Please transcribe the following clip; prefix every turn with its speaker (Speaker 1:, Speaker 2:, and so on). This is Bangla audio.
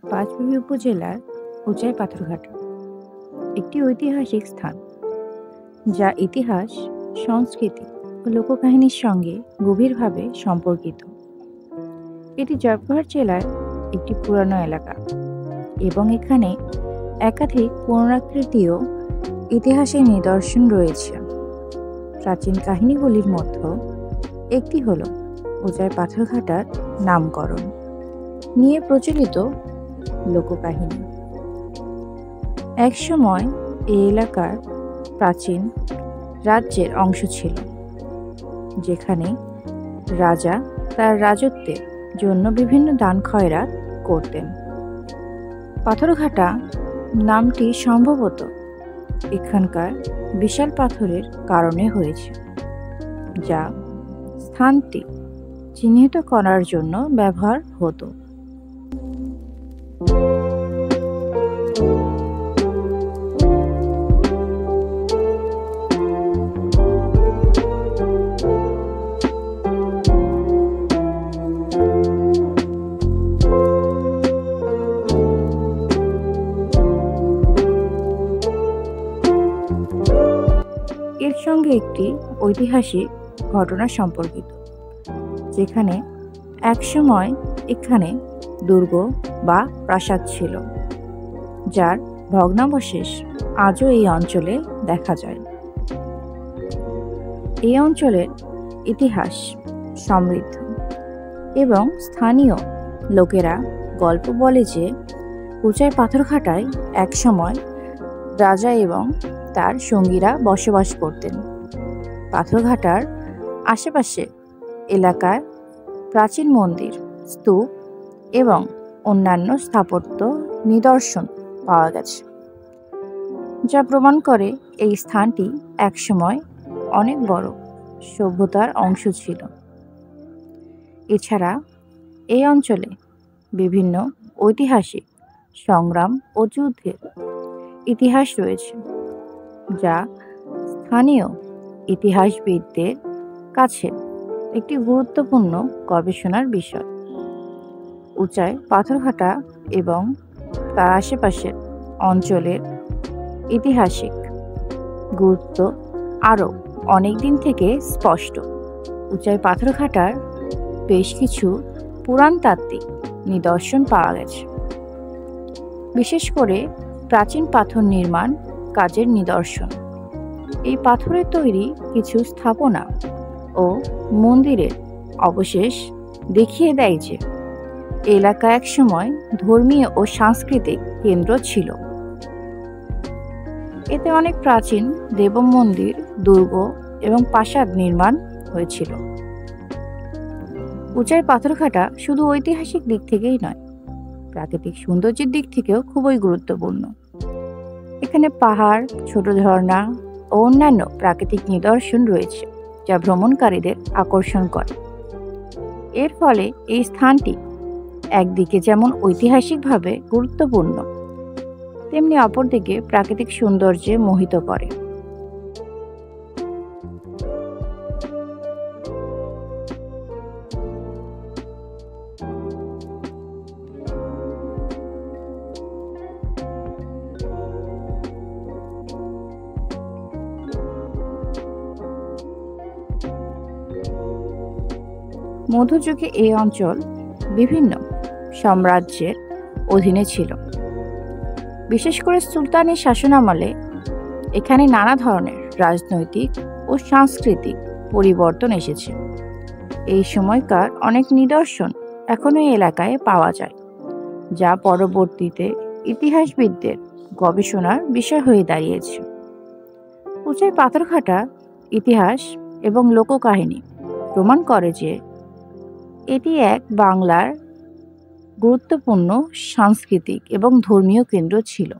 Speaker 1: পাঁচবিবি উপজেলার উজাই পাথরঘাটা একটি ঐতিহাসিক স্থান, যা ইতিহাস, সংস্কৃতি ও লোককাহিনীর সঙ্গে গভীরভাবে সম্পর্কিত। এটি জয়পুরহাট জেলার একটি পুরানো এলাকা এবং এখানে একাধিক পুনরাকৃতীয় ইতিহাসের নিদর্শন রয়েছে। প্রাচীন কাহিনীগুলির মধ্যে একটি হল উজাই পাথরঘাটার নামকরণ নিয়ে প্রচলিত লোককাহিনী। একসময় এই এলাকার প্রাচীন রাজ্যের অংশ ছিল, যেখানে রাজা তার রাজত্বের জন্য বিভিন্ন দান খয়রাত করতেন। পাথরঘাটা নামটি সম্ভবত এখানকার বিশাল পাথরের কারণে হয়েছে, যা স্থানটি চিহ্নিত করার জন্য ব্যবহার হতো। এর সঙ্গে একটি ঐতিহাসিক ঘটনা সম্পর্কিত, যেখানে একসময় এখানে দুর্গ বা প্রাসাদ ছিল, যার ভগ্নাবশেষ আজও এই অঞ্চলে দেখা যায়। এই অঞ্চলের ইতিহাস সমৃদ্ধ এবং স্থানীয় লোকেরা গল্প বলে যে উজাই পাথরঘাটায় একসময় রাজা এবং তার সঙ্গীরা বসবাস করতেন। পাথরঘাটার আশেপাশে এলাকায় প্রাচীন মন্দির, স্তূপ এবং অন্যান্য স্থাপত্য নিদর্শন পাওয়া গেছে, যা প্রমাণ করে এই স্থানটি একসময় অনেক বড় সভ্যতার অংশ ছিল। এছাড়া এই অঞ্চলে বিভিন্ন ঐতিহাসিক সংগ্রাম ও যুদ্ধের ইতিহাস রয়েছে, যা স্থানীয় ইতিহাসবিদদের কাছে একটি গুরুত্বপূর্ণ গবেষণার বিষয়। উজাই পাথরঘাটা এবং তার আশেপাশের অঞ্চলের ঐতিহাসিক গুরুত্ব আরও অনেক দিন থেকে স্পষ্ট। উজাই পাথরঘাটার বেশ কিছু পুরাণতাত্ত্বিক নিদর্শন পাওয়া গেছে, বিশেষ করে প্রাচীন পাথর নির্মাণ কাজের নিদর্শন। এই পাথরের তৈরি কিছু স্থাপনা ও মন্দিরের অবশেষ দেখিয়ে দেয় যে এলাকা একসময় ধর্মীয় ও সাংস্কৃতিক কেন্দ্র ছিল। এতে অনেক প্রাচীন দেব মন্দির, দুর্গ এবং প্রাসাদ নির্মাণ হয়েছিল। উজাই পাথরঘাটা শুধু ঐতিহাসিক দিক থেকেই নয়, প্রাকৃতিক সৌন্দর্যের দিক থেকেও খুবই গুরুত্বপূর্ণ। এখানে পাহাড়, ছোট ঝর্ণা ও অন্যান্য প্রাকৃতিক নিদর্শন রয়েছে, যা ভ্রমণকারীদের আকর্ষণ করে। এর ফলে এই স্থানটি একদিকে যেমন ঐতিহাসিকভাবে গুরুত্বপূর্ণ, তেমনি অপরদিকে প্রাকৃতিক সৌন্দর্যে মোহিত করে। মধ্যযুগে এই অঞ্চল বিভিন্ন সাম্রাজ্যের অধীনে ছিল। বিশেষ করে সুলতানি শাসনামলে এখানে নানা ধরনের রাজনৈতিক ও সাংস্কৃতিক পরিবর্তন এসেছে। এই সময়কার অনেক নিদর্শন এখনো এই এলাকায় পাওয়া যায়, যা পরবর্তীতে ইতিহাসবিদদের গবেষণার বিষয় হয়ে দাঁড়িয়েছে। উজাই পাথরঘাটা ইতিহাস এবং লোককাহিনী প্রমাণ করে যে এটি এক বাংলার গুরুত্বপূর্ণ সাংস্কৃতিক এবং ধর্মীয় কেন্দ্র ছিল।